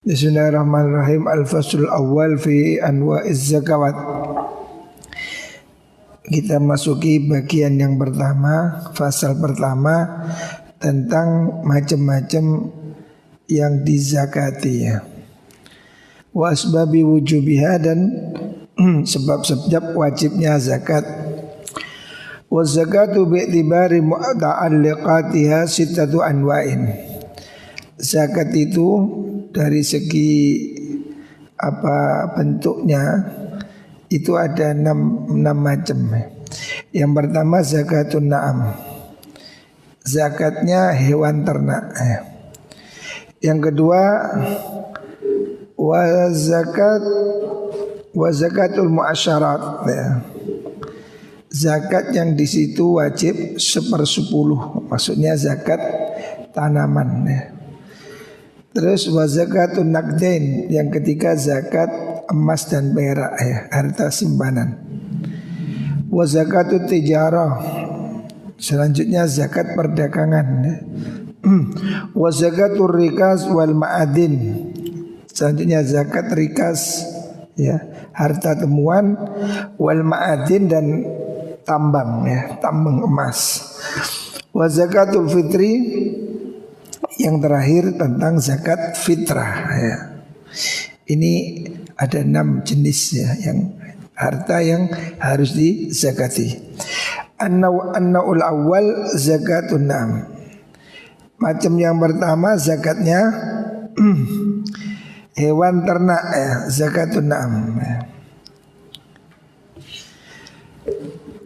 Bismillahirrahmanirrahim. Al-faslul awal fi anwa'iz zakawat. Kita masuki bagian yang pertama, fasal pertama tentang macam-macam yang dizakati ya. Wa asbabi wujubiha, dan sebab-sebab wajibnya zakat. Wa zakatu bi'tibari mu'ta'alliqatiha sittatu anwa'in. Zakat itu dari segi bentuknya itu ada enam macam. Yang pertama zakatun na'am, zakatnya hewan ternak. Yang kedua wa zakatul muasyarat, zakat yang di situ wajib 1/10, maksudnya zakat tanaman. Terus wa zakatun naqdain, yang ketiga zakat emas dan perak, harta simpanan. Wa zakatut tijarah, selanjutnya zakat perdagangan. Wa zakatur rikas wal ma'adin, selanjutnya zakat rikas harta temuan, wal ma'adin dan tambang tambang emas. Wa zakatul fitri, yang terakhir tentang zakat fitrah Ini ada 6 jenis yang harta yang harus dizakati. An-naw'ul awal zakatun na'am. Macam yang pertama zakatnya hewan ternak, zakatun na'am.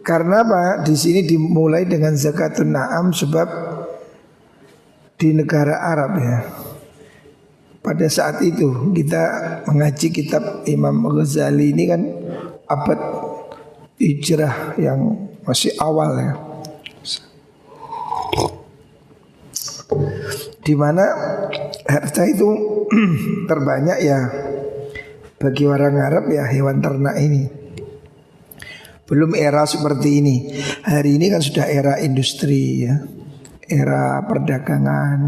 Karena apa? Di sini dimulai dengan zakatun na'am sebab di negara Arab pada saat itu kita mengaji kitab Imam Ghazali ini kan abad hijrah yang masih awal di mana harta itu terbanyak bagi orang Arab hewan ternak ini. Belum era seperti ini. Hari ini kan sudah era industri era perdagangan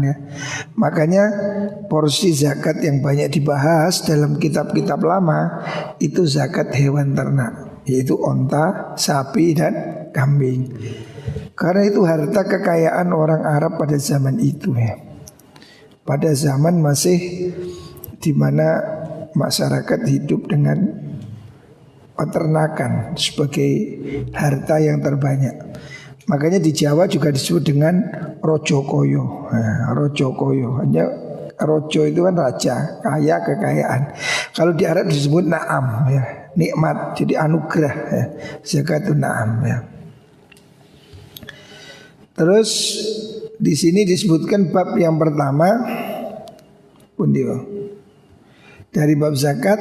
Makanya porsi zakat yang banyak dibahas dalam kitab-kitab lama itu zakat hewan ternak, yaitu onta, sapi dan kambing. Karena itu harta kekayaan orang Arab pada zaman itu pada zaman masih di mana masyarakat hidup dengan peternakan sebagai harta yang terbanyak. Makanya di Jawa juga disebut dengan rojo koyo. Rojo koyo, hanya rojo itu kan raja, kaya, kekayaan. Kalau di Arab disebut na'am nikmat, jadi anugerah zakatun na'am Terus di sini disebutkan bab yang pertama dari bab zakat,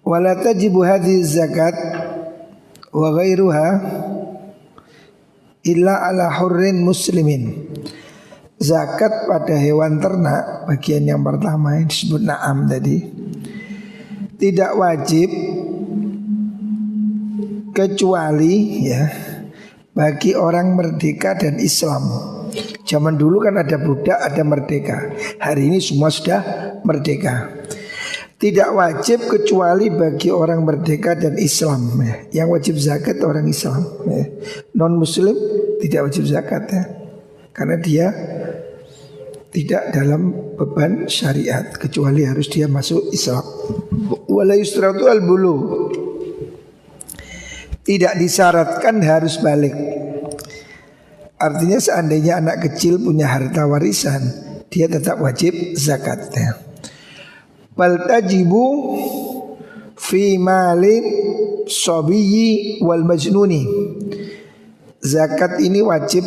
wala tajibu hadhihi zakat wa ghairuha illa ala hurrin muslimin. Zakat pada hewan ternak bagian yang pertama yang disebut na'am tadi tidak wajib kecuali bagi orang merdeka dan Islam. Zaman dulu kan ada budak, ada merdeka. Hari ini semua sudah merdeka. Tidak wajib kecuali bagi orang merdeka dan Islam. Yang wajib zakat orang Islam. Non muslim tidak wajib zakat karena dia tidak dalam beban syariat, kecuali harus dia masuk Islam. Wala yusratu al-bulugh, tidak disyaratkan harus balik. Artinya seandainya anak kecil punya harta warisan, dia tetap wajib zakat. Bal tajibu fi malin sabiyyi wal majnuni. Zakat ini wajib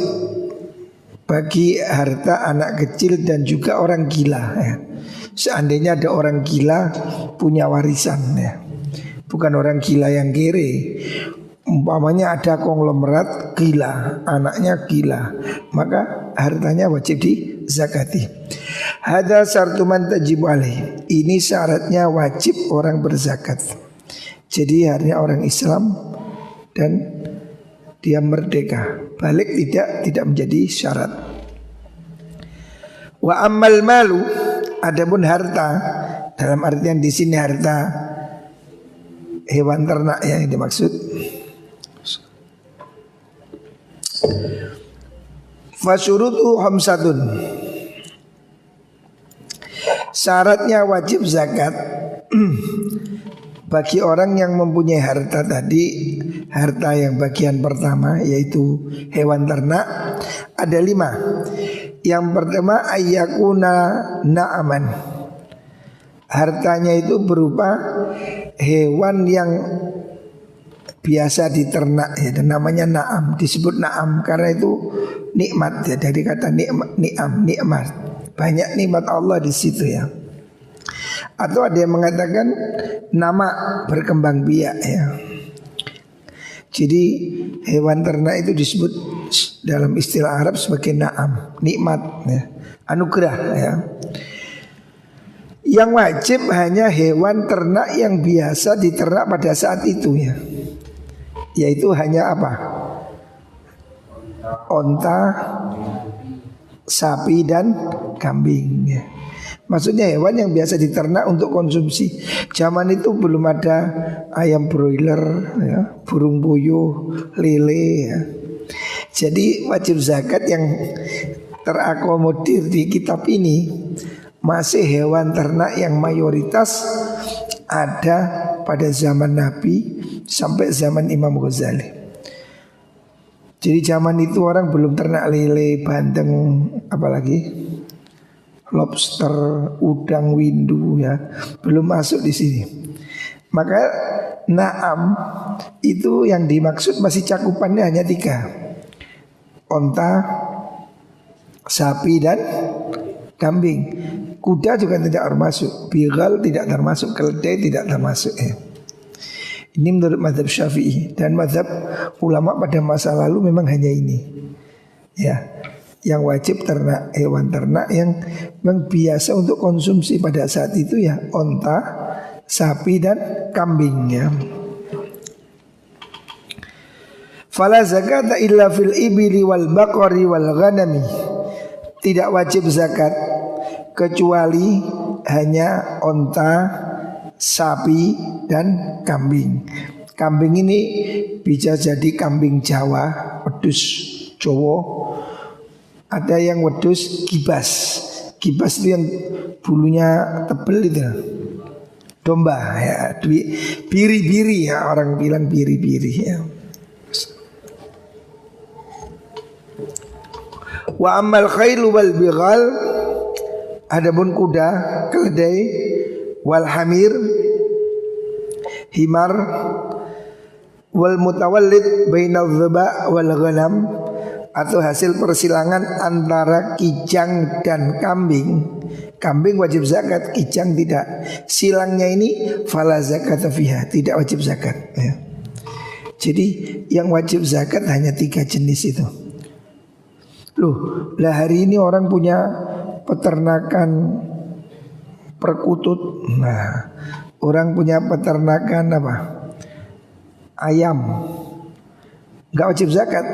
bagi harta anak kecil dan juga orang gila Seandainya ada orang gila punya warisan bukan orang gila yang kere. Umpamanya ada konglomerat gila, anaknya gila, maka hartanya wajib dizakati. Hadza syartu man tajibu alaih. Ini syaratnya wajib orang berzakat. Jadi hanya orang Islam dan dia merdeka. Balik tidak menjadi syarat. Wa ammal malu, Adapun harta, dalam artian di sini harta hewan ternak yang dimaksud. Fasyurutu khamsatun. Syaratnya wajib zakat bagi orang yang mempunyai harta tadi, harta yang bagian pertama yaitu hewan ternak, ada 5. Yang pertama ayyakuna na'aman. Hartanya itu berupa hewan yang biasa diternak ya, dan namanya na'am. Disebut na'am karena itu nikmat ya, dari kata nikmat. Banyak nikmat Allah di situ ya. Atau ada yang mengatakan nama berkembang biak ya. Jadi hewan ternak itu disebut dalam istilah Arab sebagai na'am, nikmat ya, anugerah ya. Yang wajib hanya hewan ternak yang biasa diternak pada saat itu ya. Yaitu hanya apa? Onta, sapi dan kambing ya. Maksudnya hewan yang biasa diternak untuk konsumsi. Zaman itu belum ada ayam broiler ya, burung puyuh, lele ya. Jadi wajib zakat yang terakomodir di kitab ini masih hewan ternak yang mayoritas ada pada zaman Nabi sampai zaman Imam Ghazali. Jadi zaman itu orang belum ternak lele, bandeng, apalagi lobster, udang, windu ya, belum masuk di sini. Maka na'am itu yang dimaksud masih cakupannya hanya 3. Onta, sapi dan kambing. Kuda juga tidak termasuk, bigal tidak termasuk, keledai tidak termasuk ya. Ini menurut mazhab Syafi'i, dan mazhab ulama pada masa lalu memang hanya ini ya. Yang wajib ternak, hewan ternak yang memang biasa untuk konsumsi pada saat itu ya, onta, sapi dan kambing ya. Fala zakata illa fil ibili wal baqari wal ghanami. Tidak wajib zakat kecuali hanya onta, sapi dan kambing. Kambing ini bisa jadi kambing Jawa, wedhus Jawa. Ada yang wedhus kibas. Kibas itu yang bulunya tebel itu, domba ya, biri-biri ya, orang bilang biri-biri ya. Wa ammal khailu wal bighal, adapun kuda, keledai, wal hamir, himar, wal mutawallid bainal dhiba wal ghanam, atau hasil persilangan antara kijang dan kambing. Kambing wajib zakat, kijang tidak. Silangnya ini fala zakat fiha, tidak wajib zakat ya. Jadi yang wajib zakat hanya 3 jenis itu. Loh, lah hari ini orang punya peternakan perkutut. Nah, orang punya peternakan apa? Ayam. Enggak wajib zakat.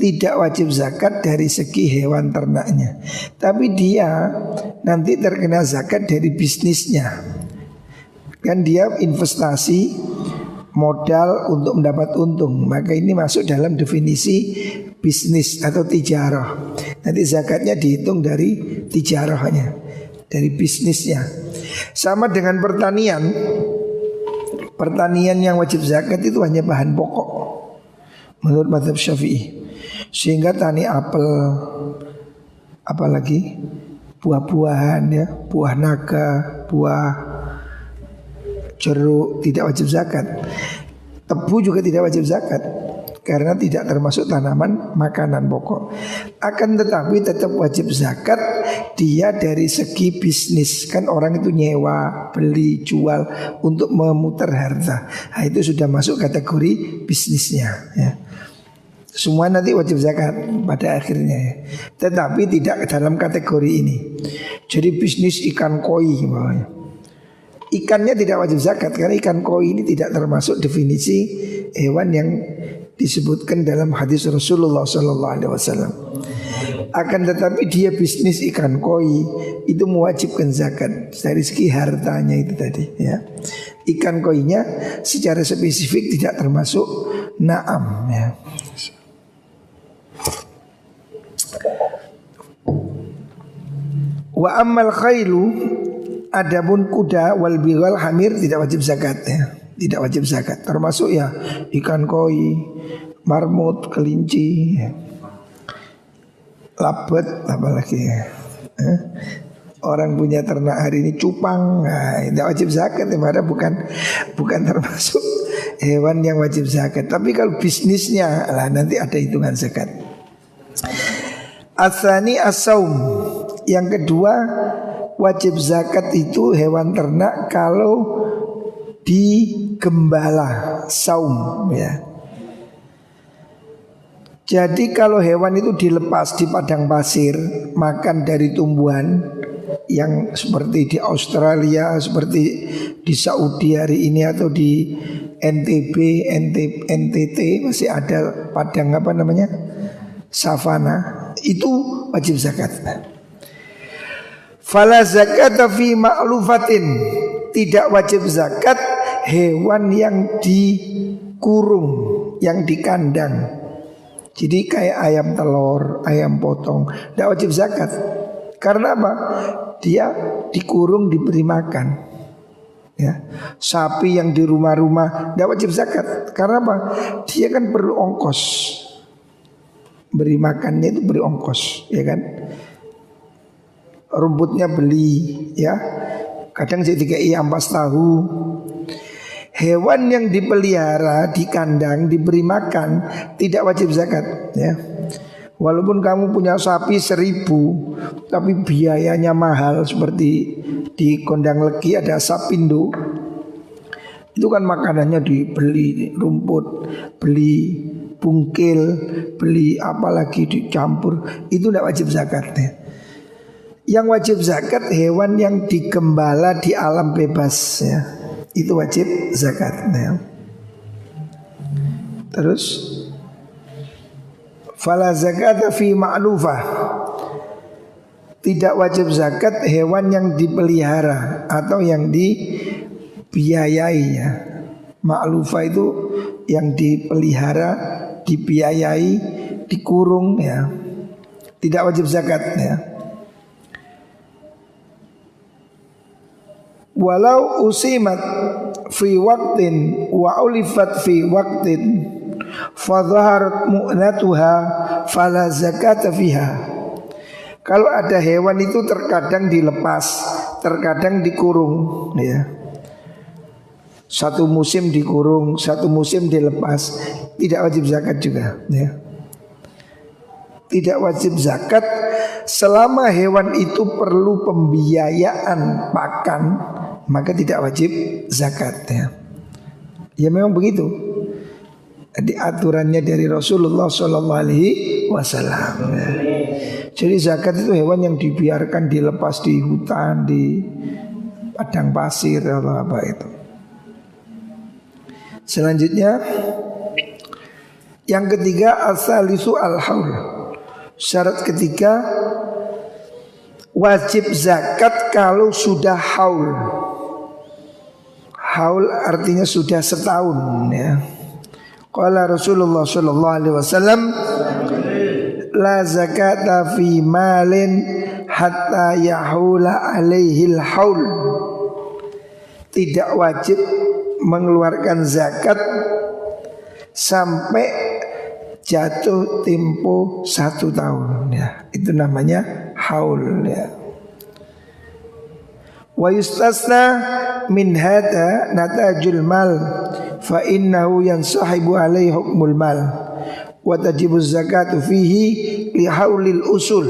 Tidak wajib zakat dari segi hewan ternaknya, tapi dia nanti terkena zakat dari bisnisnya. Kan dia investasi modal untuk mendapat untung, maka ini masuk dalam definisi bisnis atau tijarah. Nanti zakatnya dihitung dari tijarahnya, dari bisnisnya. Sama dengan pertanian. Pertanian yang wajib zakat itu hanya bahan pokok menurut mazhab Syafi'i. Sehingga tani apel, apalagi buah-buahan ya, buah naga, buah jeruk tidak wajib zakat. Tebu juga tidak wajib zakat karena tidak termasuk tanaman makanan pokok. Akan tetapi tetap wajib zakat dia dari segi bisnis. Kan orang itu nyewa, beli, jual untuk memutar harta. Nah, itu sudah masuk kategori bisnisnya ya. Semua nanti wajib zakat pada akhirnya ya. Tetapi tidak dalam kategori ini. Jadi bisnis ikan koi bawahnya. Ikannya tidak wajib zakat karena ikan koi ini tidak termasuk definisi hewan yang disebutkan dalam hadis Rasulullah SAW. Akan tetapi dia bisnis ikan koi, itu mewajibkan zakat dari segi hartanya itu tadi ya. Ikan koinya secara spesifik tidak termasuk na'am ya. Wa ammal khailu, adapun kuda wal bighal hamir tidak wajib zakat ya. Tidak wajib zakat. Termasuk ya ikan koi, marmut, kelinci, labet, apalagi ya. Orang punya ternak hari ini cupang, nah, tidak wajib zakat. Padahal bukan termasuk hewan yang wajib zakat. Tapi kalau bisnisnya lah nanti ada hitungan zakat. Asani as-saum. Yang kedua wajib zakat itu hewan ternak kalau digembala, saum ya. Jadi kalau hewan itu dilepas di padang pasir, makan dari tumbuhan yang seperti di Australia, seperti di Saudi hari ini atau di NTB, NTT masih ada padang apa namanya? Savana, itu wajib zakat. Fala zakata fi ma'lufatin, tidak wajib zakat hewan yang dikurung, yang dikandang. Jadi kayak ayam telur, ayam potong, tidak wajib zakat. Karena apa? Dia dikurung diberi makan ya. Sapi yang di rumah-rumah tidak wajib zakat. Karena apa? Dia kan perlu ongkos. Beri makannya itu beri ongkos, ya kan? Rumputnya beli ya. Kadang saya dikai ampas tahu. Hewan yang dipelihara di kandang diberi makan tidak wajib zakat ya. Walaupun kamu punya sapi 1000 tapi biayanya mahal, seperti di Kondang Legi ada Sapindo. Itu kan makanannya dibeli rumput, beli bungkil, beli apalagi dicampur, itu tidak wajib zakat ya. Yang wajib zakat hewan yang digembala di alam bebas ya. Itu wajib zakat ya. Terus fala zakata fi ma'lufah, tidak wajib zakat hewan yang dipelihara atau yang dibiayai ya. Ma'lufah itu yang dipelihara, dibiayai, dikurung ya. Tidak wajib zakat ya. Walau usimat fi waqtin wa ulifat fi waqtin fadhaharat mu'natuha fala zakata fiha. Kalau ada hewan itu terkadang dilepas, terkadang dikurung ya. Satu musim dikurung, satu musim dilepas, tidak wajib zakat juga ya. Tidak wajib zakat selama hewan itu perlu pembiayaan pakan, maka tidak wajib zakat ya. Ya memang begitu. Di aturannya dari Rasulullah SAW ya. Jadi zakat itu hewan yang dibiarkan dilepas di hutan, di padang pasir atau apa itu. Selanjutnya yang ketiga as-salisu al-haul. Syarat ketiga wajib zakat kalau sudah haul. Haul artinya sudah setahun ya. Qala Rasulullah sallallahu alaihi wasallam la zakata fi malin hatta yahula alaihil haul. Tidak wajib mengeluarkan zakat sampai jatuh tempo 1 tahun ya. Itu namanya haul ya. Wa yustasna min hada natajul mal fa innahu yansahibu alaihi hukmul mal wa tajibu zakatu fihi li haulil usul.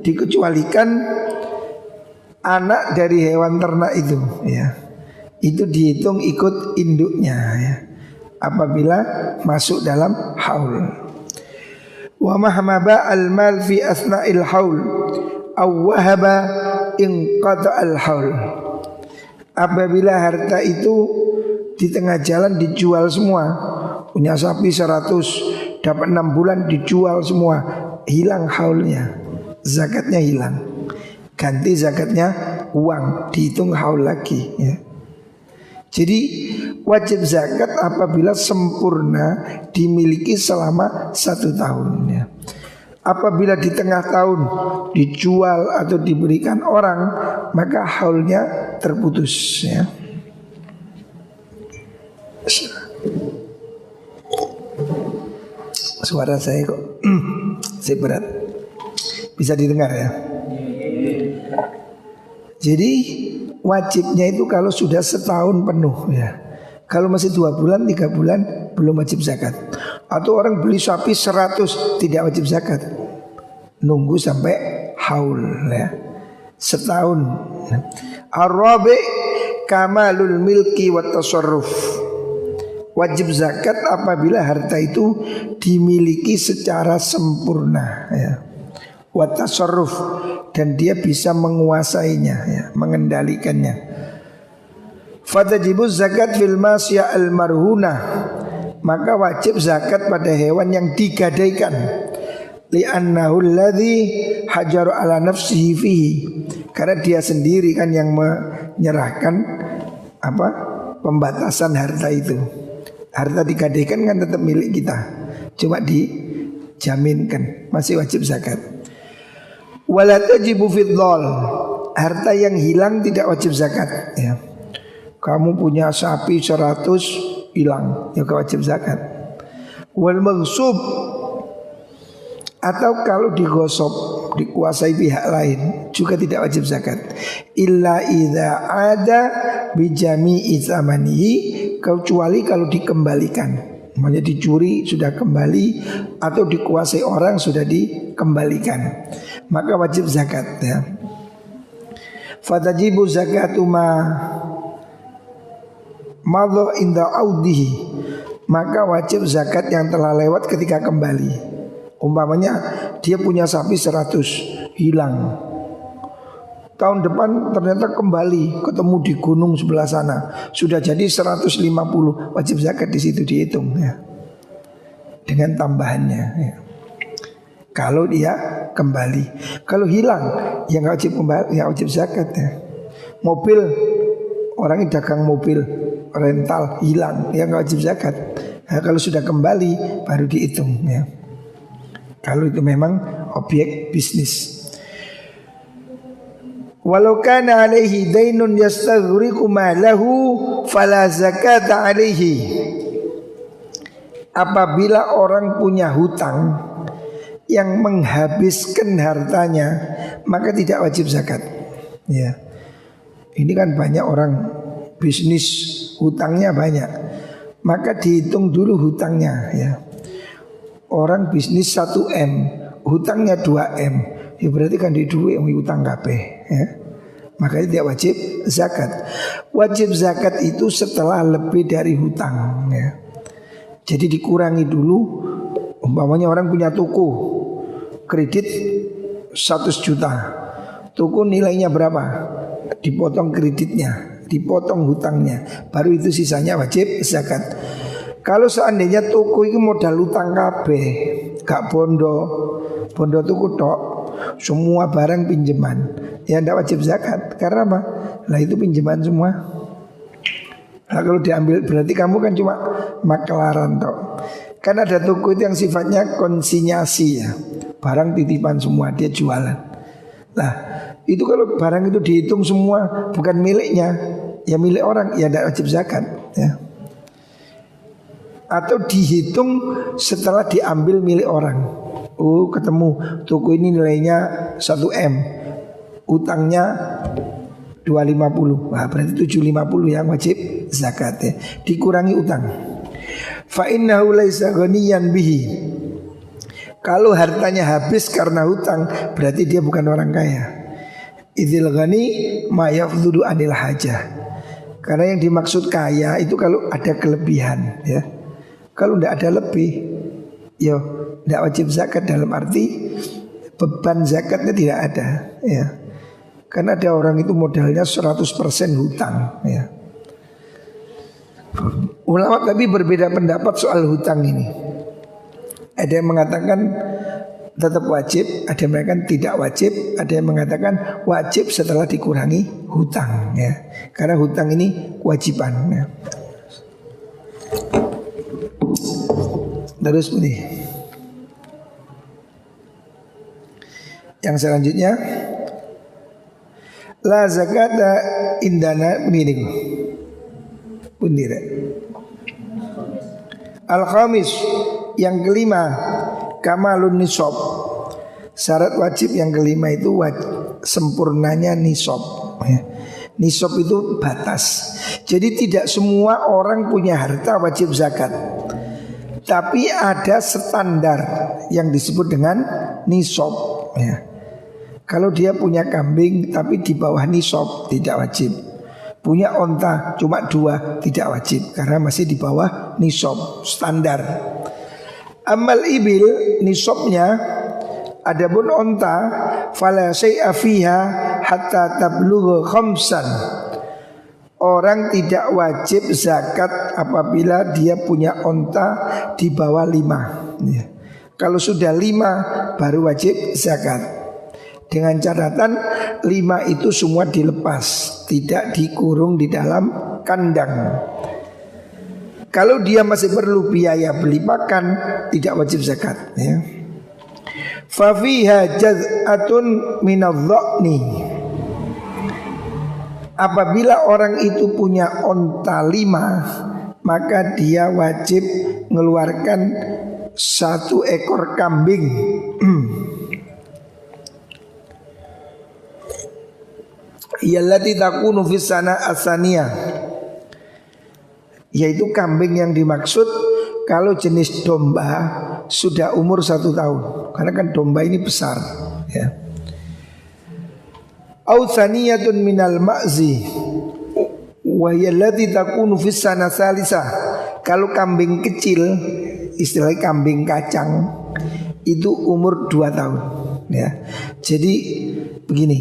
Dikecualikan anak dari hewan ternak itu ya. Itu dihitung ikut induknya ya, apabila masuk dalam haul. Wa mahmaba al-mal fi asna'il haul aw wahaba in qata al-haul. Apabila harta itu di tengah jalan dijual semua, punya sapi 100 dapat 6 bulan dijual semua, hilang haulnya, zakatnya hilang. Ganti zakatnya uang, dihitung haul lagi ya. Jadi wajib zakat apabila sempurna dimiliki selama 1 tahun ya. Apabila di tengah tahun dijual atau diberikan orang, maka haulnya terputus ya. Suara saya kok saya berat. Bisa didengar ya. Jadi wajibnya itu kalau sudah setahun penuh ya. Kalau masih 2 bulan, 3 bulan belum wajib zakat. Atau orang beli sapi 100 tidak wajib zakat. Nunggu sampai haul ya. Setahun. Ar-rabi kamalul milki wat tasarruf. Wajib zakat apabila harta itu dimiliki secara sempurna ya. Wat tasarruf, dan dia bisa menguasainya ya, mengendalikannya. Fatajibu zakat fil masya al marhunah, maka wajib zakat pada hewan yang digadaikan. Li'annahu alladhi hajaru ala nafsihi fihi, karena dia sendiri kan yang menyerahkan pembatasan harta itu. Harta digadaikan kan tetap milik kita, cuma dijaminkan masih wajib zakat. Wala tajibu fid dhal, harta yang hilang tidak wajib zakat ya. Kamu punya sapi 100 hilang, ya wajib zakat. Wal maghsub, atau kalau digosok, dikuasai pihak lain, juga tidak wajib zakat. Illa idza ada bijami'i tsamanihi, kecuali kalau dikembalikan. Namanya dicuri sudah kembali, atau dikuasai orang sudah dikembalikan, maka wajib zakat ya. Fatajibu zakatu ma madha inda audihi, maka wajib zakat yang telah lewat ketika kembali. Umpamanya dia punya sapi 100 hilang, tahun depan ternyata kembali ketemu di gunung sebelah sana, sudah jadi 150, wajib zakat di situ dihitung ya, dengan tambahannya ya. Kalau dia kembali, kalau hilang ya nggak wajib kembali, ya wajib zakat ya. Mobil, orang dagang mobil rental hilang, ya nggak wajib zakat. Nah, kalau sudah kembali baru dihitung ya. Kalau itu memang objek bisnis. Walau kana alaihi dainun yastaghriqu malahu fala zakata alaihi. Apabila orang punya hutang yang menghabiskan hartanya, maka tidak wajib zakat ya. Ini kan banyak orang bisnis hutangnya banyak, maka dihitung dulu hutangnya ya. Orang bisnis 1M, hutangnya 2M, ya berarti kan di duit yang hutang kabeh ya. Makanya tidak wajib zakat. Wajib zakat itu setelah lebih dari hutang ya. Jadi dikurangi dulu. Umpamanya orang punya toko, kredit 100 juta, toko nilainya berapa, dipotong kreditnya, dipotong hutangnya, baru itu sisanya wajib zakat. Kalau seandainya toko itu modal utang kabeh, gak bondo toko tok, semua barang pinjaman, ya ndak wajib zakat. Karena apa? Lah itu pinjaman semua. Nah, kalau diambil berarti kamu kan cuma maklaran tok. Kan ada toko itu yang sifatnya konsinyasi ya, barang titipan semua, dia jualan. Nah itu kalau barang itu dihitung semua bukan miliknya, ya milik orang, ya ndak wajib zakat ya. Atau dihitung setelah diambil milik orang. Oh ketemu toko ini nilainya 1M, utangnya 250, nah, berarti 750 yang wajib zakat ya. Dikurangi utang. Fa innahu laisa ghaniyan bihi. Kalau hartanya habis karena hutang, berarti dia bukan orang kaya. Idzil ghani ma yafdhudu anil hajah. Karena yang dimaksud kaya itu kalau ada kelebihan ya. Kalau tidak ada lebih, ya tidak wajib zakat, dalam arti beban zakatnya tidak ada ya. Karena ada orang itu modalnya 100% hutang ya. Ulama tapi berbeda pendapat soal hutang ini. Ada yang mengatakan tetap wajib, ada yang mengatakan tidak wajib, ada yang mengatakan wajib setelah dikurangi hutang ya. Karena hutang ini kewajiban ya. Terus ini yang selanjutnya, la zakata indana begini bundira. Al-khamis, yang kelima, kamalun nisab. Syarat wajib yang kelima itu sempurnanya nisab ya. Nisab itu batas. Jadi tidak semua orang punya harta wajib zakat, tapi ada standar yang disebut dengan nisab ya. Kalau dia punya kambing tapi di bawah nisab tidak wajib. Punya onta cuma 2 tidak wajib karena masih di bawah nisab standar. Amal ibil nisabnya, adapun onta fala syai'a fiha hatta tablugha khamsan. Orang tidak wajib zakat apabila dia punya onta di bawah 5 ya. Kalau sudah 5 baru wajib zakat. Dengan catatan 5 itu semua dilepas, tidak dikurung di dalam kandang. Kalau dia masih perlu biaya beli makan, tidak wajib zakat ya. Fa fiha jaz'atun minadh-dha'ni. Apabila orang itu punya onta 5, maka dia wajib mengeluarkan 1 ekor kambing. Yallati takunu fis sana asaniyah, yaitu kambing yang dimaksud kalau jenis domba sudah umur 1 tahun, karena kan domba ini besar ya. Au saniyatun minal ma'zi wa yallati takunu fis sana salisa. Kalau kambing kecil, istilahnya kambing kacang, itu umur 2 tahun ya. Jadi begini,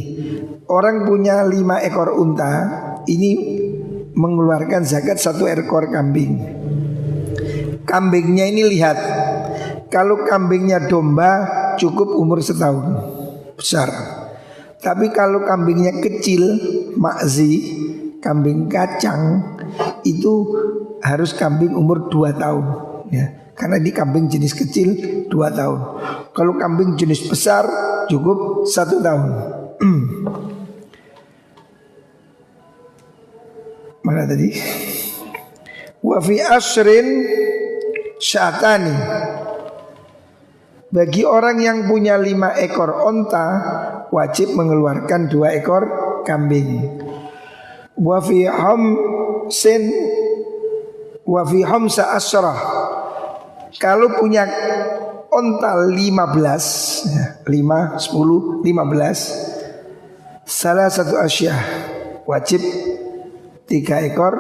orang punya 5 ekor unta, ini mengeluarkan zakat 1 ekor kambing. Kambingnya ini lihat, kalau kambingnya domba cukup umur 1 tahun, besar. Tapi kalau kambingnya kecil, makzi, kambing kacang, itu harus kambing umur 2 tahun ya. Karena di kambing jenis kecil 2 tahun. Kalau kambing jenis besar cukup 1 tahun. Mana tadi? Wa fi asrin syatani. Bagi orang yang punya 5 ekor onta, wajib mengeluarkan 2 ekor kambing. Wa fi hamsin wa fi hamsa asrah. Kalau punya onta 15 5, 10, 15, salah satu asyah, wajib 3 ekor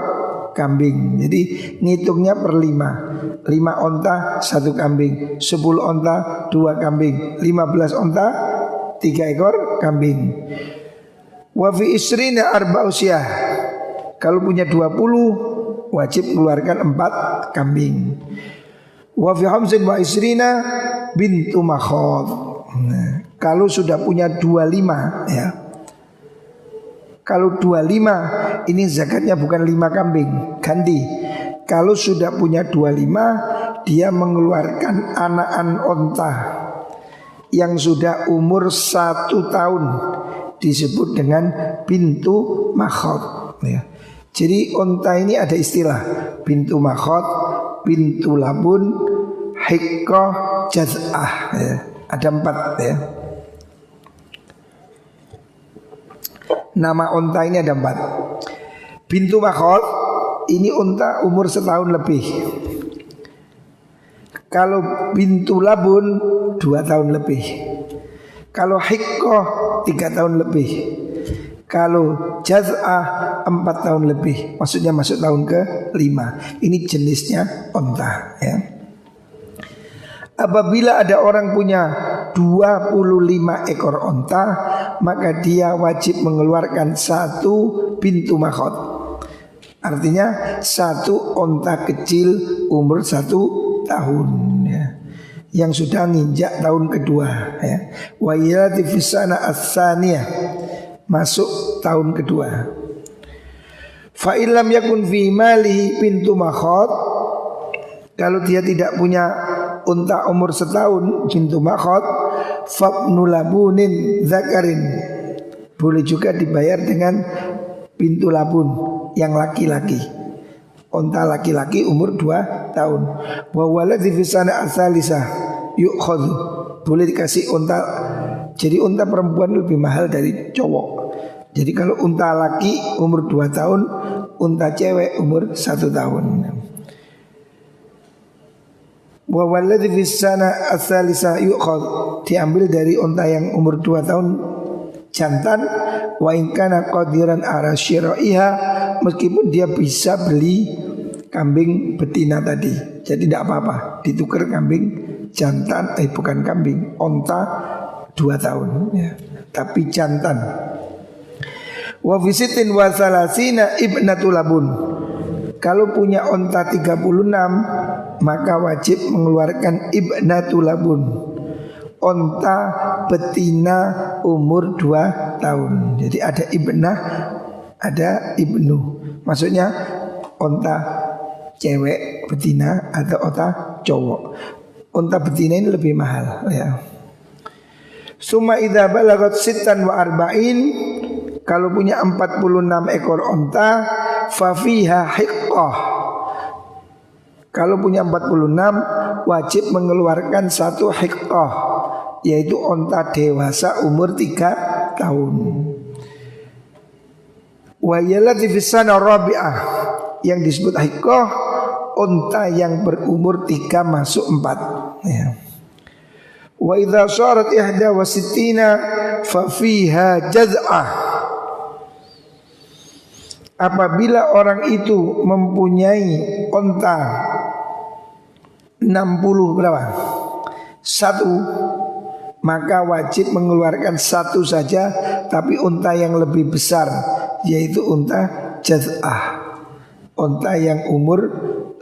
kambing. Jadi ngitungnya per 5. 5 onta 1 kambing, 10 onta 2 kambing, 15 onta 3 ekor kambing. Wa fi isrina arba'u syah. Kalau punya 20 wajib mengeluarkan 4 kambing. Wa fi hamsin wa isrina bintu makhad. Nah, kalau sudah punya 25 ya. Kalau 25 ini zakatnya bukan 5 kambing, ganti. Kalau sudah punya 25, dia mengeluarkan anakan onta yang sudah umur 1 tahun, disebut dengan bintu makhad ya. Jadi onta ini ada istilah bintu makhad, bintu labun, hiqqah, jaz'ah ya. Ada 4 ya. Nama onta ini ada 4. Bintu makhad ini onta umur 1 tahun lebih. Kalau bintu labun 2 tahun lebih. Kalau hiqqah 3 tahun lebih. Kalau jaz'ah 4 tahun lebih. Maksudnya masuk tahun ke-5. Ini jenisnya onta ya. Apabila ada orang punya 25 ekor onta, maka dia wajib mengeluarkan 1 bintu makhad. Artinya 1 onta kecil umur 1 tahun ya. yang sudah nginjak tahun kedua ya. Wa yati fisana as-saniyah, masuk tahun kedua. Fa illam yakun fi malihi pintu makhot, kalau dia tidak punya unta umur setahun pintu makhot, fabnu labunin zakarin, boleh juga dibayar dengan pintu labun yang laki-laki. Unta laki-laki umur 2 tahun. Wa waladhi fisana asalisa yukhadhu, boleh dikasih unta. Jadi unta perempuan lebih mahal dari cowok. Jadi kalau unta laki umur 2 tahun, unta cewek umur 1 tahun. Wa waladhi fisana asalisa yukhadhu, diambil dari unta yang umur 2 tahun jantan. Wa in kana qadiran ala syira'iha, meskipun dia bisa beli kambing betina tadi, jadi tidak apa-apa, ditukar kambing jantan, bukan kambing, onta 2 tahun ya, tapi jantan. Wa visitin wa salasina ibnatul labun, kalau punya onta 36 maka wajib mengeluarkan ibnatul labun, onta betina umur 2 tahun. Jadi ada ibnah, ada ibnu, maksudnya onta cewek betina atau onta cowok. Onta betina ini lebih mahal ya. Summa idza balagat sittan wa arba'in, kalau punya 46 ekor onta, fa fiha hiqqah, kalau punya 46 wajib mengeluarkan 1 hiqqah, yaitu onta dewasa umur 3 tahun. Wa yalati fisana rabi'ah, yang disebut hiqqah, unta yang berumur 3 masuk 4 ya. Wa idza syarat ihda wa sittina fa fiha jaz'ah, apabila orang itu mempunyai unta 60 berapa? 1, maka wajib mengeluarkan 1 saja, tapi unta yang lebih besar, yaitu unta jaz'ah, unta yang umur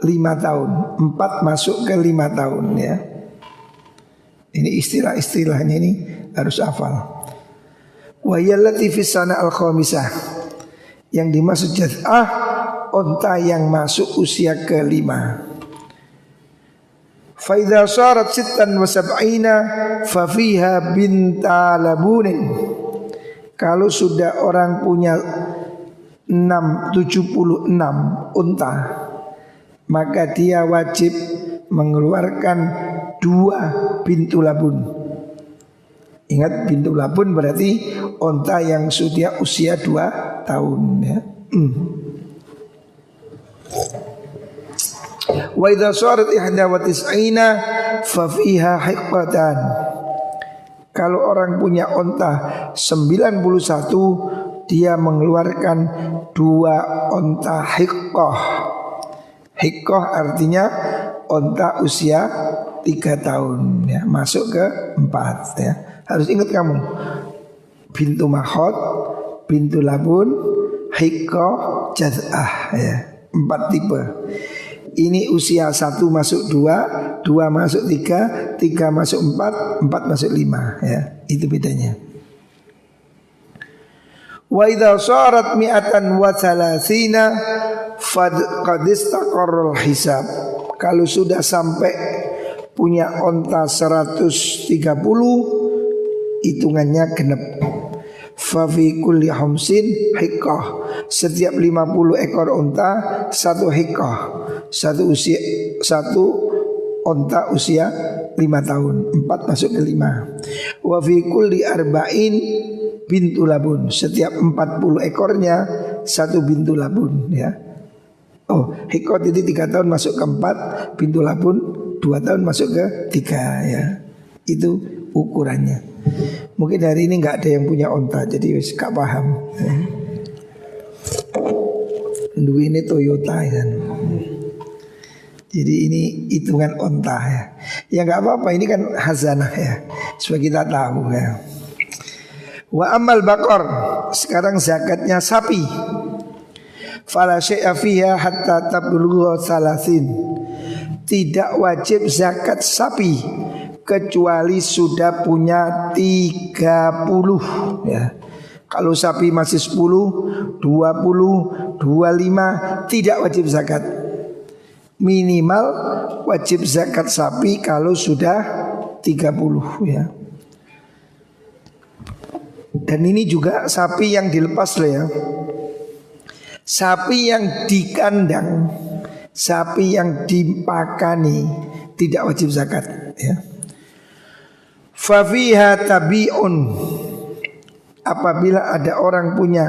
5 tahun, 4 masuk ke 5 tahun ya. Ini istilah-istilahnya ini harus hafal. Wa yallati fi sana al-khamisah, yang dimaksud jaz'ah unta yang masuk usia ke-5. Fa idza sarat 76 fa fiha binta labunin, kalau sudah orang punya 76 unta, maka dia wajib mengeluarkan 2 bintu labun. Ingat, bintu labun berarti unta yang sudah usia 2 tahun ya. Wa idza sarat 91 fa fiha hiqqatan, kalau orang punya unta 91, dia mengeluarkan 2 unta hiqqah. Hiqqah artinya unta usia 3 tahun ya, masuk ke 4 ya. Harus ingat kamu, bintu makhot, bintu labun, hiqqah, jaz'ah ya, 4 tipe. Ini usia 1 masuk 2, 2 masuk 3, 3 masuk 4, 4 masuk 5 ya. Itu bedanya. Wa idza sarat mi'atan wa salasina qad istaqarral hisab, kalau sudah sampai punya onta 130, hitungannya genep. Fa fi kulli khamsin hiqqah, setiap 50 ekor unta 1 hiqqah, 1 onta usia 5 tahun, 4 masuk ke 5. Wa fi kulli arba'in bintu labun, setiap 40 ekornya 1 bintu labun ya. Oh, hiqqah itu 3 tahun masuk ke 4, bintu labun 2 tahun masuk ke 3 ya. Itu ukurannya. Mungkin hari ini nggak ada yang punya onta, jadi wis gak paham. Duh, ini Toyota kan. Jadi ini hitungan onta ya. Ya nggak apa-apa, ini kan hazanah ya, supaya kita tahu ya. Wa amal bakor, sekarang zakatnya sapi. Fala syai'a fiha hatta tablugha salasin, tidak wajib zakat sapi kecuali sudah punya 30 ya. Kalau sapi masih 10, 20, 25 tidak wajib zakat. Minimal wajib zakat sapi kalau sudah 30 ya. Dan ini juga sapi yang dilepas loh ya. Sapi yang dikandang, sapi yang dipakani tidak wajib zakat ya. Fafiha tabi'un, apabila ada orang punya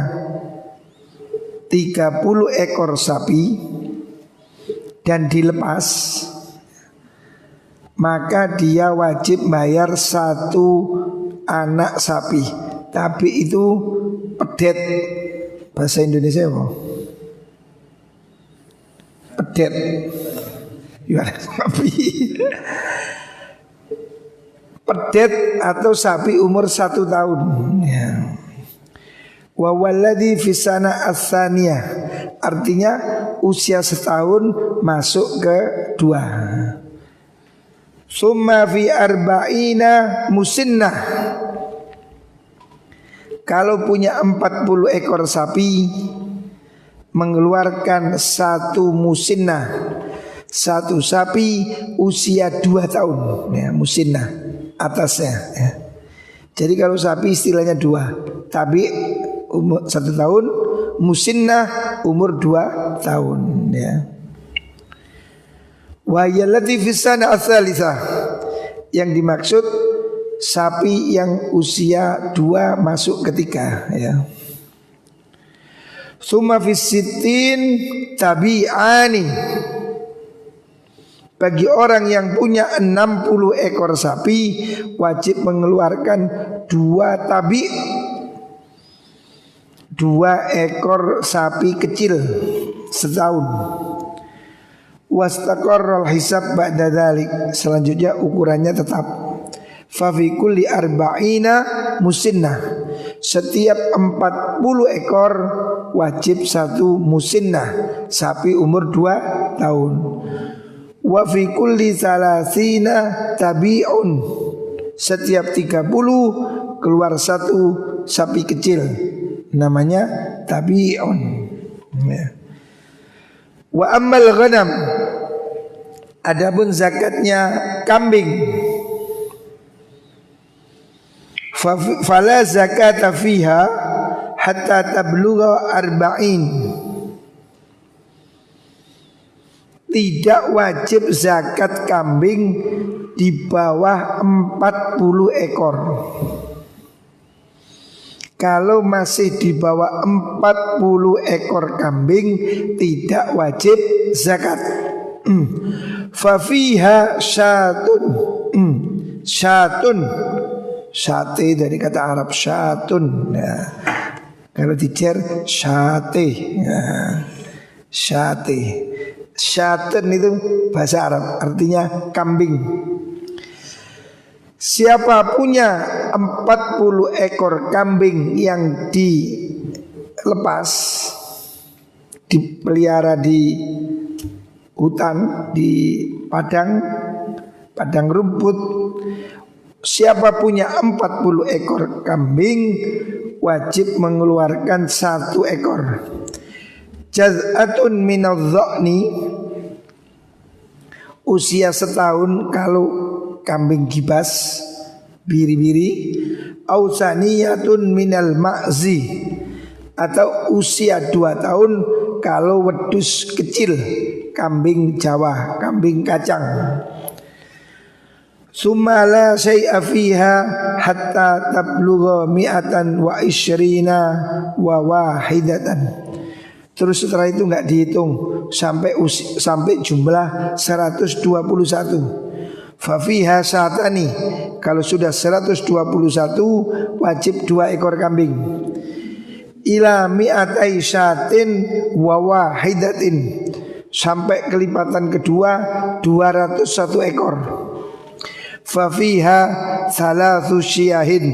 30 ekor sapi dan dilepas, maka dia wajib bayar 1 anak sapi. Tapi itu pedet, bahasa Indonesia apa? Pedet. Gimana sapi? Pedet atau sapi umur 1 tahun ya. Wa walladhi fisana as-saniyah, artinya usia setahun masuk ke 2. Summa fi arba'ina musinnah, kalau punya 40 ekor sapi mengeluarkan 1 musinnah, 1 sapi usia 2 tahun ya, musinnah atasnya ya. Jadi kalau sapi istilahnya 2, tapi umur 1 tahun, musinnah umur 2 tahun ya. Wa yallati fis sana ats-tsalitsah, yang dimaksud sapi yang usia 2 masuk ke 3 ya. Summa fis sittin tabi'ani, bagi orang yang punya 60 ekor sapi wajib mengeluarkan 2 tabi, 2 ekor sapi kecil setahun. Wastaqarral hisab ba'da dzalik, selanjutnya ukurannya tetap. Fa fi kulli arba'ina musinnah, setiap 40 ekor wajib 1 musinnah, sapi umur 2 tahun. Wa fi kulli salasina tabi'un, setiap 30 keluar 1 sapi kecil, namanya tabi'un ya. Wa ammal ghanam, adapun zakatnya kambing, fala zakata fiha hatta tablugha arba'in, tidak wajib zakat kambing di bawah 40 ekor. Kalau masih di bawah 40 ekor kambing tidak wajib zakat. Fafiha syatun, syatun, sate dari kata Arab syatun ya. Kalau dicer syate ya. Syate, syatun itu bahasa Arab, artinya kambing. Siapa punya 40 ekor kambing yang dilepas, dipelihara di hutan, di padang rumput, siapa punya 40 ekor kambing wajib mengeluarkan 1 ekor. Jaz'atun minadh-dha'ni, usia setahun kalau kambing gibas biri-biri, ausaniyatun minal ma'zi, atau usia 2 tahun kalau wedus kecil, kambing Jawa, kambing kacang. Summa la syai'a fiha hatta tablugha mi'atan wa isyrina wa wahidatan. Terus setelah itu enggak dihitung sampai jumlah 121. Fafiha satani, kalau sudah 121 wajib 2 ekor kambing. Ila mi'atai syatin wa wahidatin, sampai kelipatan kedua 201 ekor. Fafiha salatsu syiyahin,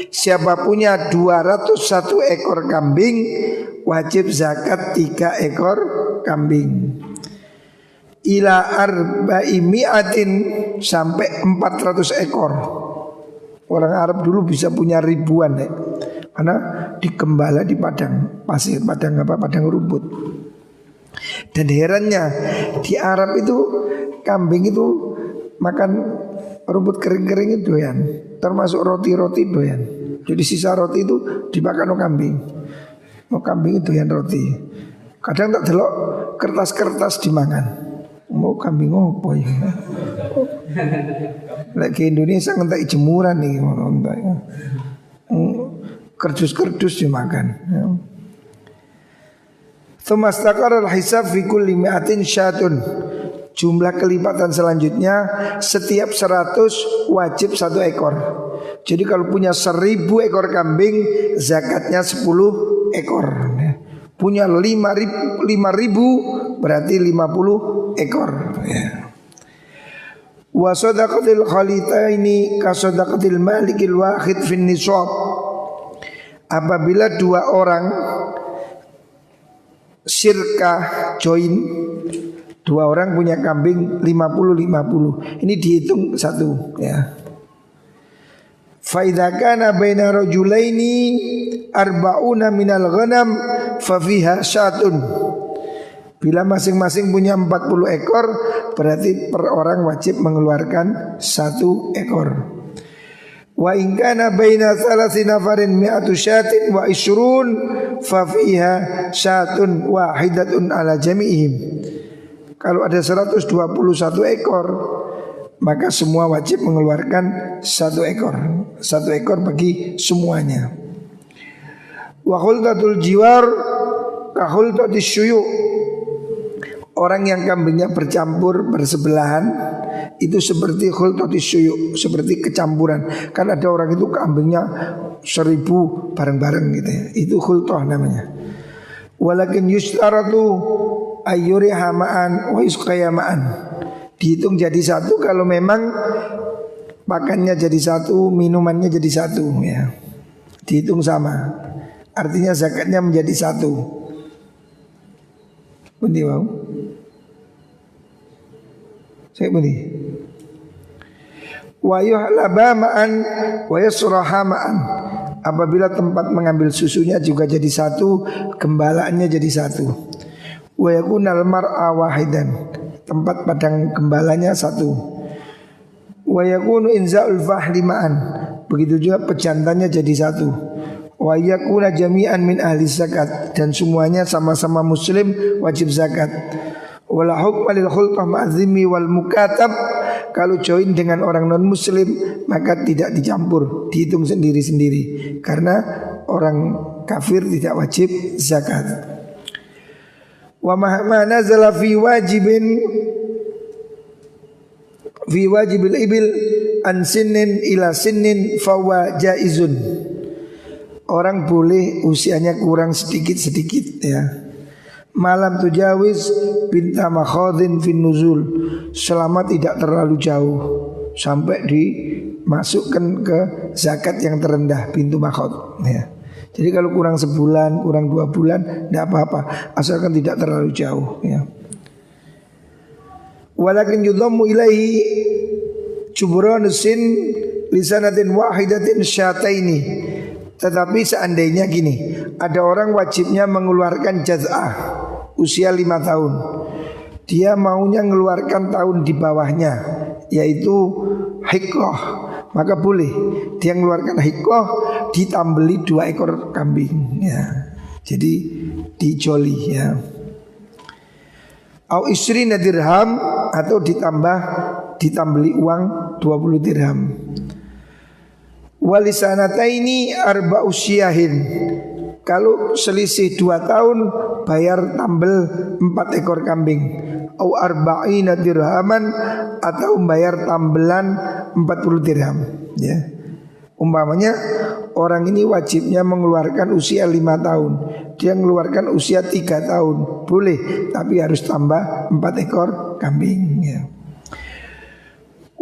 siapa punya 201 ekor kambing wajib zakat 3 ekor kambing. ila arba'imi'atin sampai 400 ekor. Orang Arab dulu bisa punya ribuan ya. Karena digembala di padang pasir, padang rumput. Dan herannya di Arab itu kambing itu makan rumput kering-kering itu doyan, termasuk roti-roti doyan. Jadi sisa roti itu dimakan kambing. Kambing itu doyan roti. Kadang tak delok kertas-kertas dimakan. Mau kambing opo ya? Lagi Indonesia ngentek jemuran nih, kerdus-kerdus dimakan. Tsumastaqar al-hisab fi kulli mi'atin syatun. Jumlah kelipatan selanjutnya setiap 100 wajib 1 ekor. Jadi kalau punya 1000 ekor kambing, zakatnya 10 ekor. Punya 5.000 berarti 50 ekor ya. Wa sadaqatil khalitaini ka sadaqatil malikil wahid fin nisab. Apabila 2 orang sirka join, 2 orang punya kambing 50-50. Ini dihitung 1 ya. Fa idza kana baina rajulaini arba'una minal ghanam fa fiha syatun. Bila masing-masing punya 40 ekor, berarti per orang wajib mengeluarkan 1 ekor. Wa in kana baina thalathi nafarin mi'atu syatin wa ishrun fa fiha syatun wahidatun ala jami'ihim. Kalau ada 121 ekor, maka semua wajib mengeluarkan 1 ekor. 1 ekor bagi semuanya. Wa khultatul jiwar ka khultatis syuyu'. Orang yang kambingnya bercampur bersebelahan itu seperti khultatis syuyu', seperti kecampuran. Kan ada orang itu kambingnya 1000 bareng-bareng gitu ya. Itu khultah namanya. Walakin yustaratu ayyuri hamaan wa yusqayamaan. Dihitung jadi 1 kalau memang pakannya jadi 1, minumannya jadi 1 ya. Dihitung sama. Artinya zakatnya menjadi 1. Bunyi mau? Saya bunyi. Wa yuhlaba ma'an wa yasraha ma'an. Apabila tempat mengambil susunya juga jadi 1, gembalaannya jadi 1. Wa yakunal mar'a wahidan. Tempat padang gembalanya 1. Wa yakunu inza'ul fahli ma'an. Begitu juga pejantannya jadi 1. Wa yakuna jami'an min ahli zakat. Dan semuanya sama-sama muslim wajib zakat. Wala hukma lil khulqah ma'zimi wal mukatab. Kalau join dengan orang non muslim maka tidak dicampur, dihitung sendiri-sendiri. Karena orang kafir tidak wajib zakat. Wa ma nazala fi wajibil ibil an sinnin ila sinnin fawa jaizun. Orang boleh usianya kurang sedikit-sedikit ya. Malam tujawiz binta makhadhin fin nuzul, selama tidak terlalu jauh sampai dimasukkan ke zakat yang terendah bintu makhad ya. Jadi kalau kurang sebulan, kurang 2 bulan tidak apa-apa, asalkan tidak terlalu jauh ya. Walakin yudhammu ilaihi jubronusin lisanatin wahidatin syataini. Tetapi seandainya gini, ada orang wajibnya mengeluarkan jaz'ah usia 5 tahun. Dia maunya mengeluarkan tahun di bawahnya, yaitu hikkoh. Maka boleh dia mengeluarkan hikkoh ditambeli 2 ekor kambing ya. Jadi dijoli ya. Au isrina dirham, atau ditambeli uang 20 dirham. Walisanataini arba'u syiyahin. Kalau selisih 2 tahun bayar tambel 4 ekor kambing. Au arba'ina dirhaman, atau bayar tambelan 40 dirham ya. Umpamanya orang ini wajibnya mengeluarkan usia 5 tahun, dia mengeluarkan usia 3 tahun, boleh, tapi harus tambah 4 ekor kambing ya.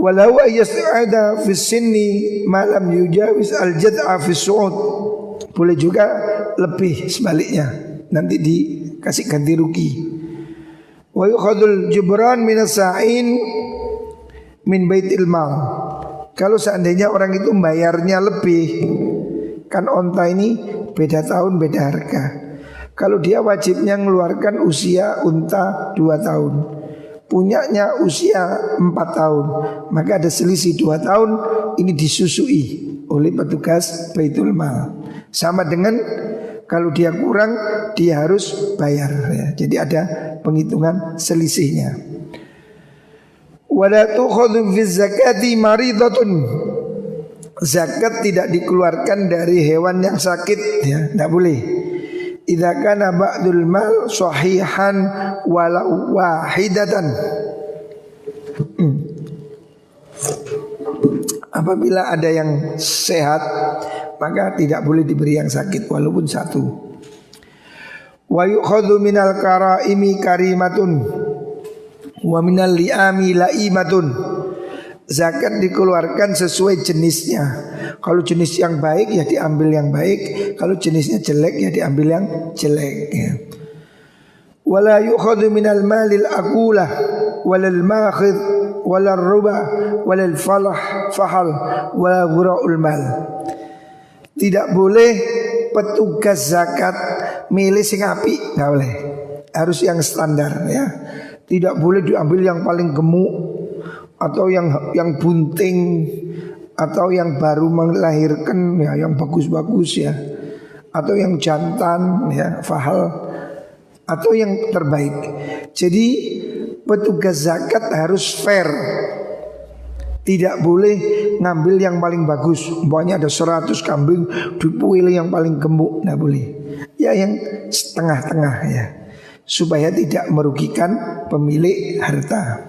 Walau yas'ada fi sinni ma lam yujawiz al-jad'a fi su'ud. Boleh juga lebih sebaliknya, nanti dikasih ganti rugi. Wa yukhadul jubran minas sa'in min baitil mal. Kalau seandainya orang itu bayarnya lebih, kan onta ini beda tahun beda harga. Kalau dia wajibnya mengeluarkan usia unta 2 tahun, punyanya usia 4 tahun, maka ada selisih 2 tahun, ini disusui oleh petugas Baitul Mal. Sama dengan kalau dia kurang, dia harus bayar ya. Jadi ada penghitungan selisihnya. Wala tukhadhu fi zakati maridatun. Zakat tidak dikeluarkan dari hewan yang sakit ya, tidak boleh. Idza kana ba'dul mal sahihan walau wahidatan. Apabila ada yang sehat, maka tidak boleh diberi yang sakit walaupun satu. Wa yukhadhu minal karaimi karimatun wa minal li'ami laimatun. Zakat dikeluarkan sesuai jenisnya. Kalau jenis yang baik ya diambil yang baik, kalau jenisnya jelek ya diambil yang jelek ya. Wala yukhadhu minal malil akulah walal makhid walal ruba walal fahal walal ghura'ul mal. Tidak boleh petugas zakat milih sing apik, enggak boleh. Harus yang standar ya. Tidak boleh diambil yang paling gemuk atau yang bunting atau yang baru melahirkan ya, yang bagus-bagus ya, atau yang jantan ya, fahal, atau yang terbaik. Jadi petugas zakat harus fair. Tidak boleh ngambil yang paling bagus. Umpamanya ada 100 kambing, dipilih yang paling gemuk, tidak boleh. Ya yang setengah-tengah ya, supaya tidak merugikan pemilik harta.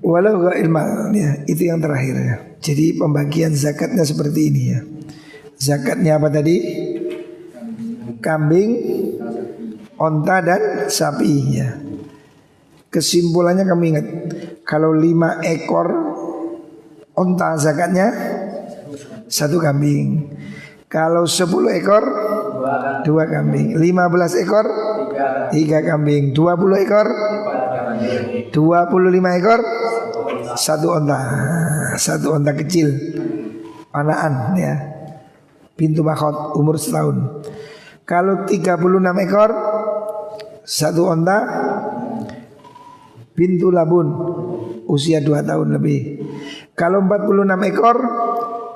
Walau ghair mal ya, itu yang terakhir ya. Jadi pembagian zakatnya seperti ini ya. Zakatnya apa tadi? Kambing, onta dan sapi ya. Kesimpulannya kami ingat, kalau 5 ekor onta zakatnya 1 kambing. Kalau 10 ekor 2 kambing. 15 ekor 3 kambing. 20 ekor 25 ekor 1 onta. 1 onta kecil panaan ya, pintu mahkot umur setahun. Kalau 36 ekor 1 onta pintu labun usia 2 tahun lebih. Kalau 46 ekor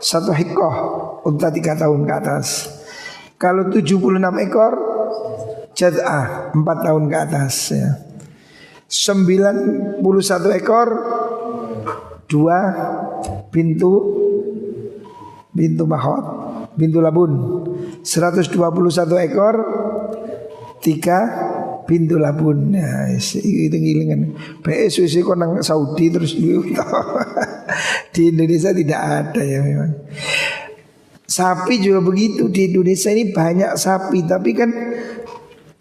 1 hikoh unta 3 tahun ke atas. Kalau 76 ekor jad'ah 4 tahun ke atas ya. 91 ekor 2 pintu mahkot, pintu labun. 121 ekor 3 pintu labun. Ya, itu ngilingan. PSWC kok nang Saudi terus di Indonesia tidak ada ya memang. Sapi juga begitu, di Indonesia ini banyak sapi tapi kan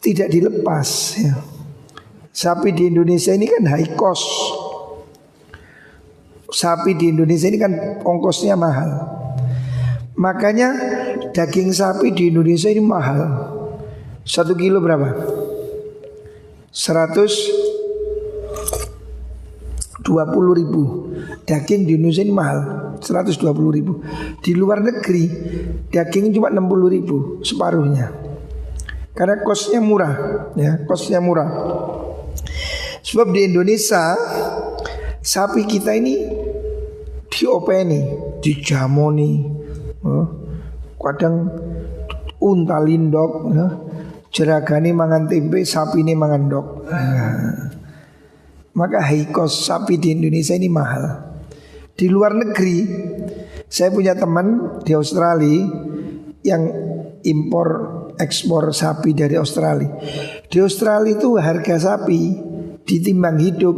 tidak dilepas ya. Sapi di Indonesia ini kan high cost. Sapi di Indonesia ini kan ongkosnya mahal. Makanya daging sapi di Indonesia ini mahal. 1 kilo berapa? 120.000. Daging di Indonesia ini mahal, 120.000. Di luar negeri daging cuma 60.000, separuhnya. Karena kosnya murah, ya, kosnya murah. Sebab di Indonesia sapi kita ini diopeni, dijamoni, kadang unta lindok, jeragani mangan tempe, sapi ini mangan dok. Maka high cost sapi di Indonesia ini mahal. Di luar negeri, saya punya teman di Australia yang impor ekspor sapi dari Australia. Di Australia itu harga sapi ditimbang hidup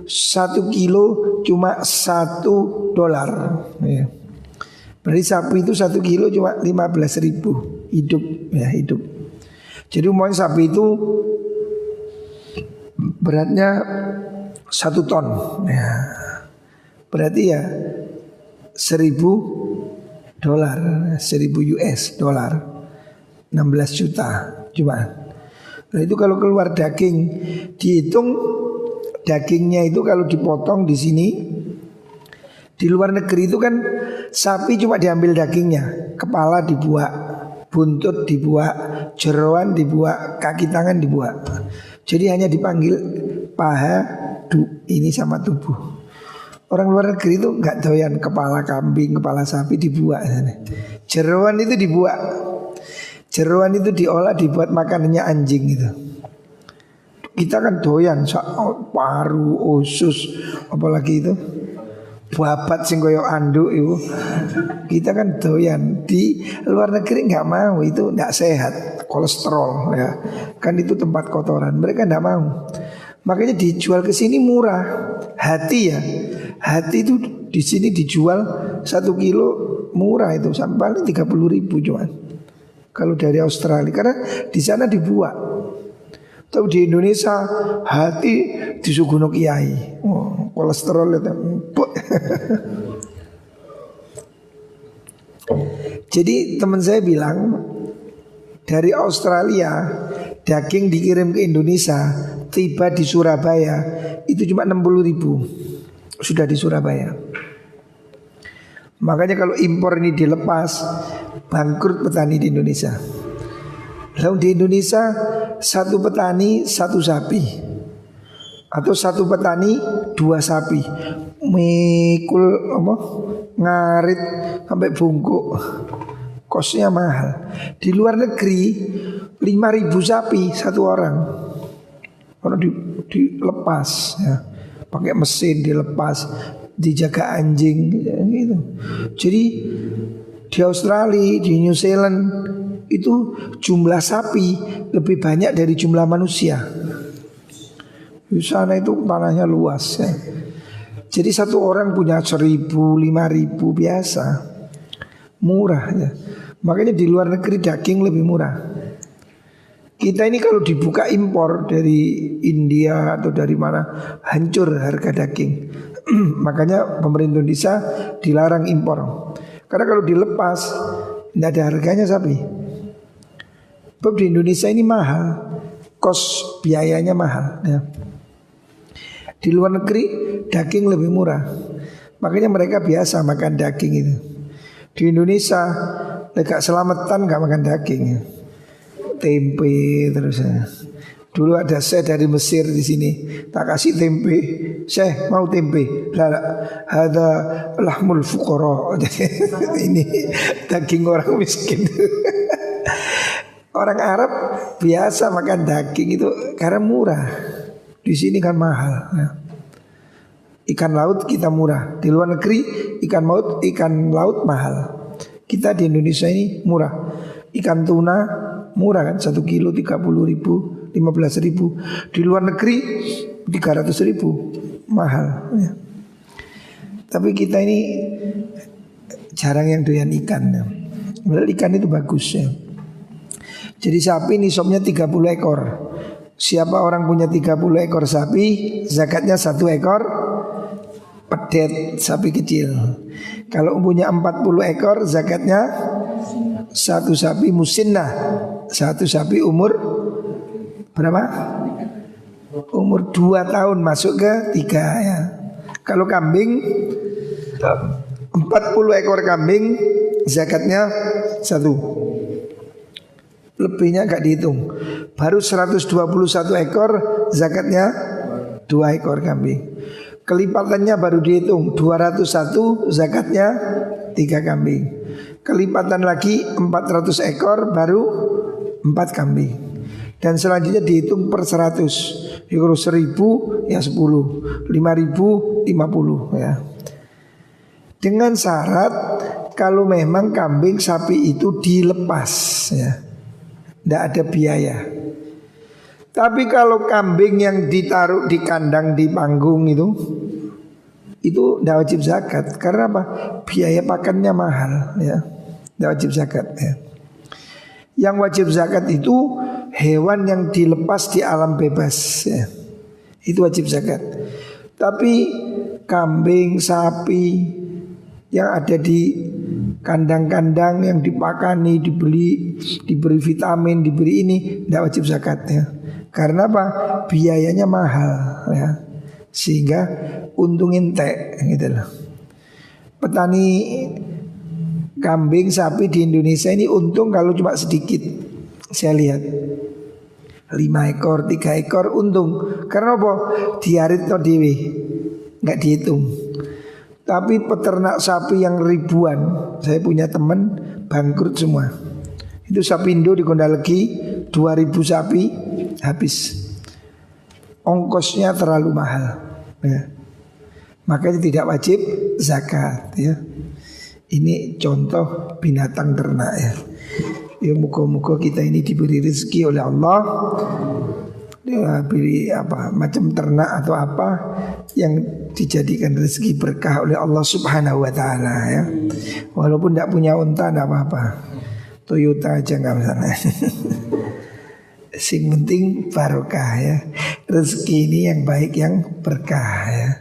1 kilo cuma $1 ya. Berarti sapi itu 1 kilo cuma 15.000 hidup ya, hidup. Jadi umumnya sapi itu beratnya 1 ton ya. Berarti ya $1.000, $1.000 US, 16 juta cuma. Nah itu kalau keluar daging, dihitung dagingnya itu kalau dipotong di sini. Di luar negeri itu kan sapi cuma diambil dagingnya, kepala dibuat, buntut dibuat, jeroan dibuat, kaki tangan dibuat. Jadi hanya dipanggil paha, ini sama tubuh. Orang luar negeri itu nggak doyan kepala kambing, kepala sapi dibuat. Jeroan itu dibuat. Jeroan itu diolah dibuat makanannya anjing itu. Kita kan doyan paru, usus, apalagi itu babat sing koyo anduk itu. Kita kan doyan. Di luar negeri nggak mau, itu nggak sehat, kolesterol ya. Kan itu tempat kotoran. Mereka nggak mau. Makanya dijual ke sini murah. Hati ya. Hati itu di sini dijual 1 kilo murah itu sampai 30.000 cuman. Kalau dari Australia karena di sana dibuat. Tapi di Indonesia hati disuguhno kiai. Kolesterol itu. Jadi teman saya bilang dari Australia daging dikirim ke Indonesia, tiba di Surabaya itu cuma 60.000 sudah di Surabaya. Makanya kalau impor ini dilepas, bangkrut petani di Indonesia. Lalu di Indonesia satu petani satu sapi, atau satu petani 2 sapi, mikul ngarit sampai bungkuk, kosnya mahal. Di luar negeri 5.000 sapi satu orang, kalau dilepas ya, pakai mesin dilepas, dijaga anjing gitu. Jadi di Australia, di New Zealand itu jumlah sapi lebih banyak dari jumlah manusia. Di sana itu tanahnya luas ya. Jadi satu orang punya 1.000, 5.000 biasa, murah ya. Makanya di luar negeri daging lebih murah. Kita ini kalau dibuka impor dari India atau dari mana, hancur harga daging. Makanya pemerintah Indonesia dilarang impor. Karena kalau dilepas tidak ada harganya sapi. Sebab di Indonesia ini mahal, kos biayanya mahal ya. Di luar negeri daging lebih murah. Makanya mereka biasa makan daging itu. Di Indonesia gak selamatan gak makan daging ya. Tempe terus ya. Dulu ada saya dari Mesir di sini, tak kasih tempe, saya mau tempe. Ada lahmul fuqara. Ini daging orang miskin. Orang Arab biasa makan daging itu karena murah. Di sini kan mahal ya. Ikan laut kita murah. Di luar negeri ikan laut mahal. Kita di Indonesia ini murah. Ikan tuna murah kan, 1 kilo 30.000, 15.000. Di luar negeri 300.000, mahal ya. Tapi kita ini jarang yang doyan ikan ya. Padahal ikan itu bagus ya. Jadi sapi nisabnya 30 ekor. Siapa orang punya 30 ekor sapi, zakatnya 1 ekor pedet sapi kecil. Kalau punya 40 ekor, zakatnya 1 sapi musinnah, 1 sapi umur berapa? Umur 2 tahun masuk ke 3 ya. Kalau kambing 40 ekor kambing, zakatnya 1. Lebihnya gak dihitung. Baru 121 ekor, zakatnya 2 ekor kambing. Kelipatannya baru dihitung 201, zakatnya 3 kambing. Kelipatan lagi 400 ekor, baru 4 kambing. Dan selanjutnya dihitung per 100. Kalau 1.000 ya 10, 5.000 50 ya. Dengan syarat kalau memang kambing sapi itu dilepas ya, tidak ada biaya. Tapi kalau kambing yang ditaruh di kandang di panggung itu tidak wajib zakat. Karena apa? Biaya pakannya mahal ya. Tidak wajib zakat ya. Yang wajib zakat itu hewan yang dilepas di alam bebas ya. Itu wajib zakat. Tapi kambing, sapi yang ada di kandang-kandang yang dipakani, diberi vitamin, diberi ini, tidak wajib zakat ya. Karena apa? Biayanya mahal ya. Sehingga untung entek gitu loh. Petani kambing, sapi di Indonesia ini untung kalau cuma sedikit. Saya lihat 5 ekor, 3 ekor untung. Karena apa? Diarit no dewe, nggak dihitung. Tapi peternak sapi yang ribuan, saya punya teman bangkrut semua. Itu Sapindo di Gondalegi 2000 sapi habis. Ongkosnya terlalu mahal ya. Makanya tidak wajib zakat ya. Ini contoh binatang ternak ya. Ya muka-muka kita ini diberi rezeki oleh Allah, diberi apa macam ternak atau apa yang dijadikan rezeki berkah oleh Allah Subhanahu wa taala ya. Walaupun tidak punya unta tidak apa-apa. Toyota aja nggak masalah. Sing penting barokah ya. Rezeki ini yang baik yang berkah ya.